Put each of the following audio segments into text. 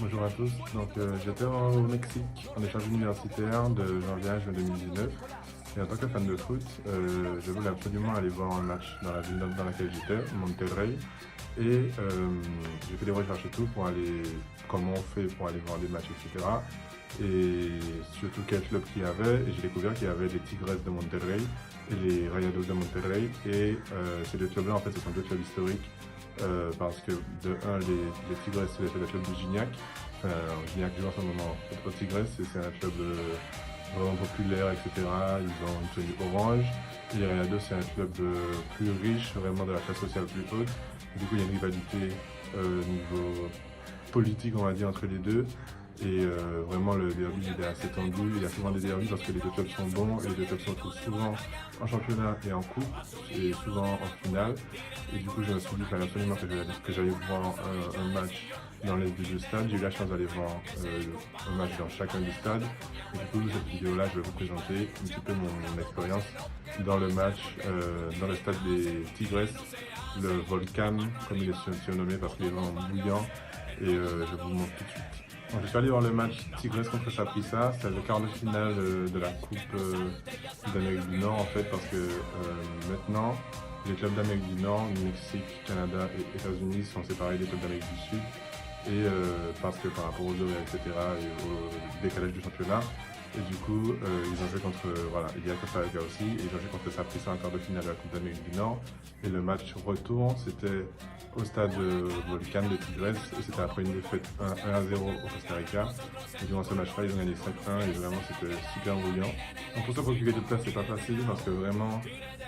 Bonjour à tous. J'étais au Mexique en échange universitaire de janvier à juin 2019. Et en tant que fan de foot, je voulais absolument aller voir un match dans la ville dans laquelle j'étais, Monterrey. J'ai fait des recherches et tout pour aller, comment on fait pour aller voir des matchs, etc. Et surtout quel club qu'il y avait. Et j'ai découvert qu'il y avait les Tigres de Monterrey et les Rayados de Monterrey. Ces deux clubs-là, en fait, ce sont deux clubs historiques. Parce que de un, les Tigres, c'est le club de Gignac. Gignac joue en ce moment au Tigres, c'est un club vraiment populaire, etc. Ils ont une tenue orange. Et les Rayados, c'est un club plus riche, vraiment de la classe sociale plus haute. Du coup, il y a une rivalité niveau politique, on va dire, entre les deux. Vraiment, le derby il est assez tendu. Il y a souvent des derbys parce que les deux clubs sont bons et les deux clubs se retrouvent souvent en championnat et en coupe et souvent en finale. Et du coup, je me suis dit qu'il fallait absolument que j'aille voir un match dans les deux stades. J'ai eu la chance d'aller voir un match dans chacun des stades. Et du coup, cette vidéo-là, je vais vous présenter un petit peu mon expérience dans le match, dans le stade des Tigres, le Volcan, comme il est surnommé parce qu'il est vraiment bouillant. Je vous montre tout de suite. Donc, je suis allé voir le match Tigres contre Saprissa. C'était le quart de finale de la Coupe d'Amérique du Nord en fait parce que maintenant les clubs d'Amérique du Nord, Mexique, Canada et États-Unis sont séparés des clubs d'Amérique du Sud parce que par rapport aux horaires etc et au décalage du championnat. Et du coup, ils ont joué contre, voilà, il y a Costa Rica aussi, et ils ont joué contre Saprissa en quart de finale de la Coupe d'Amérique du Nord. Et le match retour, c'était au stade Volcan de Tigres, et c'était après une défaite 1-0 au Costa Rica. Et durant ce match-là, ils ont gagné 5-1, et vraiment, c'était super brillant. Donc pour se procurer de place, c'est pas facile, parce que vraiment,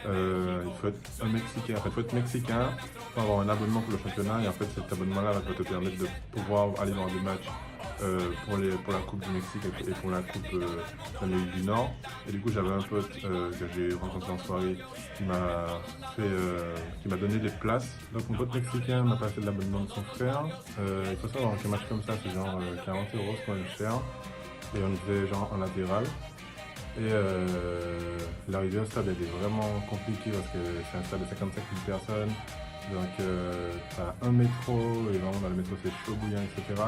il faut être un Mexicain. En fait, il faut être Mexicain pour avoir un abonnement pour le championnat, et en fait, cet abonnement-là va te permettre de pouvoir aller dans des matchs pour la Coupe du Mexique et pour la Coupe d'Amérique du Nord. Et du coup, j'avais un pote que j'ai rencontré en soirée qui m'a donné des places. Donc mon pote mexicain m'a passé de l'abonnement de son frère. Il faut savoir qu'un match comme ça, c'est genre 40 euros, c'est quand même cher. Et on était genre en latéral. L'arrivée au stade, elle est vraiment compliquée parce que c'est un stade de 55 000 personnes. Donc, t'as un métro, et vraiment dans le métro c'est chaud bouillant, etc.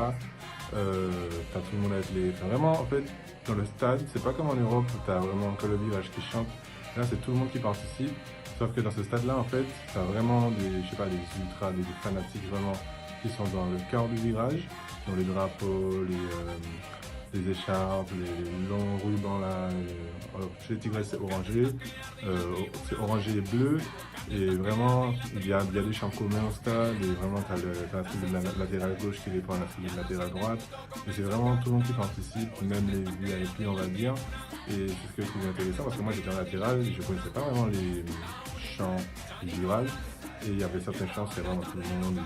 T'as tout le monde avec les. Enfin, vraiment, en fait, dans le stade, c'est pas comme en Europe où t'as vraiment que le virage qui chante. Là, c'est tout le monde qui participe. Sauf que dans ce stade-là, en fait, t'as vraiment des, je sais pas, des ultras, des fanatiques vraiment qui sont dans le cœur du virage, dans les drapeaux, les écharpes, les longs rubans là. Chez les Tigres, c'est orangé et bleu. Et vraiment, il y a des champs communs au stade. Et vraiment, tu as la tribune latérale gauche qui répond à la tribune latérale droite. Et c'est vraiment tout le monde qui participe, même les VIP, on va dire. Et c'est ce que je trouve intéressant parce que moi, j'étais en latéral, je ne connaissais pas vraiment les champs du virage. Et il y avait certains champs, c'est vraiment tout le monde.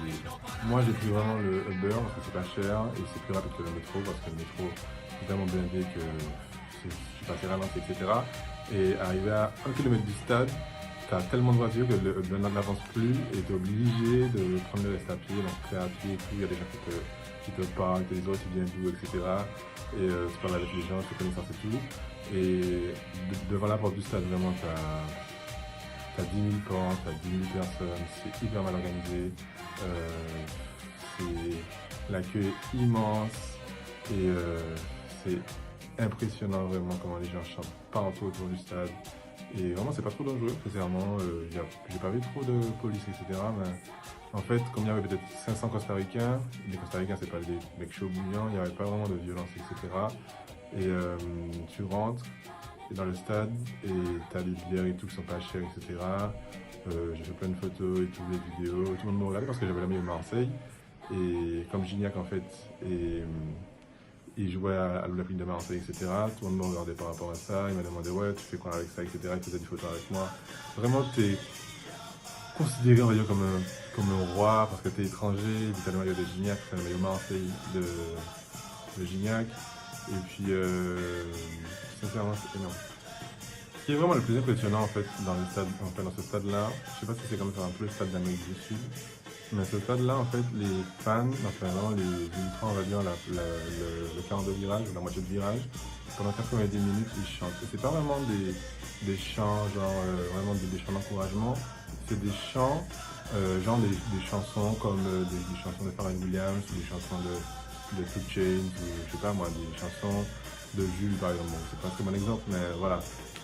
Moi, j'ai pris vraiment le Uber parce que c'est pas cher et c'est plus rapide que le métro parce que le métro est tellement blindé que je suis passé ralenti, etc. Et arrivé à 1 km du stade, t'as tellement de voitures que le Uber n'avance plus et t'es obligé de prendre le reste à pied, donc très à pied et tout. Il y a des gens qui te parlent, qui te disent oh, tu viens d'où, etc. Tu parles avec les gens, tu fais connaissance et tout. Et devant la porte du stade, vraiment, t'as 10 000 portes, t'as 10 000 personnes, c'est hyper mal organisé. L'accueil est immense et c'est impressionnant vraiment comment les gens chantent partout autour du stade. Et vraiment, c'est pas trop dangereux, sincèrement. J'ai pas vu trop de police, etc. Mais en fait, comme il y avait peut-être 500 Costa-Ricains, les Costa-Ricains, c'est pas des mecs chauds bouillants, il n'y avait pas vraiment de violence, etc. Tu rentres dans le stade et t'as les bières et tout qui sont pas chères, etc. J'ai fait plein de photos et tout, des vidéos. Tout le monde me regardait parce que j'avais l'ami de Marseille. Et comme Gignac, en fait, il jouait à l'Olympique de Marseille, etc. Tout le monde me regardait par rapport à ça. Il m'a demandé ouais, tu fais quoi avec ça, etc. Il faisait des photos avec moi. Vraiment, tu es considéré, on va dire, comme un roi parce que tu es étranger. Tu as le maillot de Gignac, tu as le maillot Marseille de Gignac. Et puis, sincèrement, c'est énorme. Ce qui est vraiment le plus impressionnant en fait dans le stade, dans ce stade-là, je sais pas si c'est comme ça un peu le stade d'Amérique du Sud, mais ce stade-là, en fait, les fans, enfin vraiment les ultras, on va dire, le quart de virage, la moitié de virage, pendant 90 minutes, ils chantent. Et c'est pas vraiment des chants, genre vraiment des chants d'encouragement, c'est des chants, genre des chansons comme des chansons de Pharrell Williams ou des chansons de 2 Chainz ou je sais pas moi, des chansons de Jules par exemple. Bon, c'est pas un très bon exemple, mais voilà.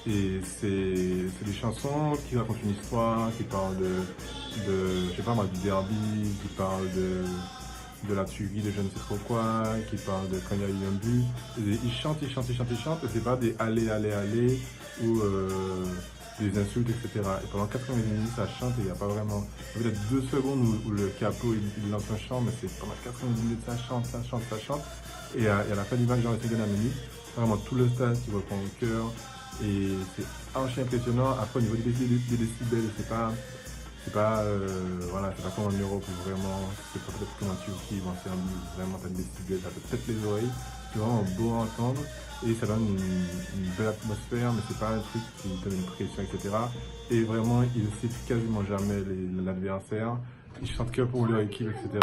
Et c'est des chansons qui racontent une histoire, qui parlent je sais pas moi, du derby, qui parlent de la tuerie de je ne sais trop quoi, qui parlent de quand il y a eu un but. Et ils chantent, ils chantent, ils chantent, ils chantent, et c'est pas des allez, allez, allez, ou des insultes, etc. Et pendant 90 minutes, ça chante et il n'y a pas vraiment. Peut-être 2 secondes où le capot il lance un chant, mais c'est pendant 90 minutes, ça chante, ça chante, ça chante. Et à la fin du match, genre, les 5 dernières minutes, vraiment tout le stade qui reprend au cœur. Et c'est archi impressionnant. Après, au niveau des décibels, voilà, c'est pas comme en Europe où vraiment, c'est pas peut-être comme en Turquie, où c'est vraiment t'as des décibels, ça peut peut-être les oreilles. C'est vraiment beau à entendre et ça donne une belle atmosphère, mais c'est pas un truc qui donne une pression, etc. Et vraiment, ils ne citent quasiment jamais l'adversaire. Ils chantent que pour leur équipe, etc.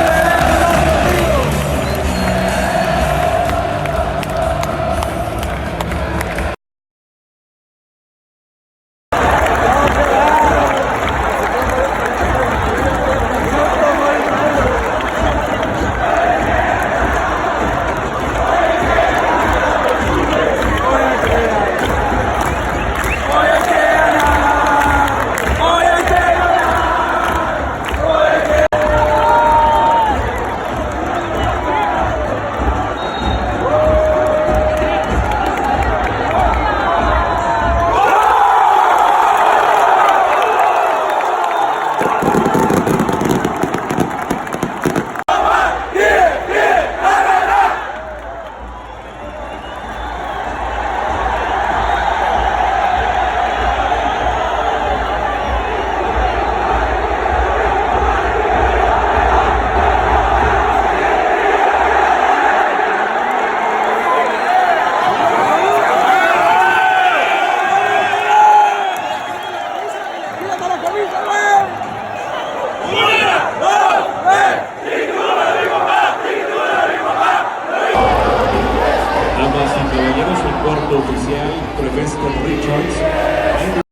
Damas y caballeros, el cuarto oficial, Profesor Richards.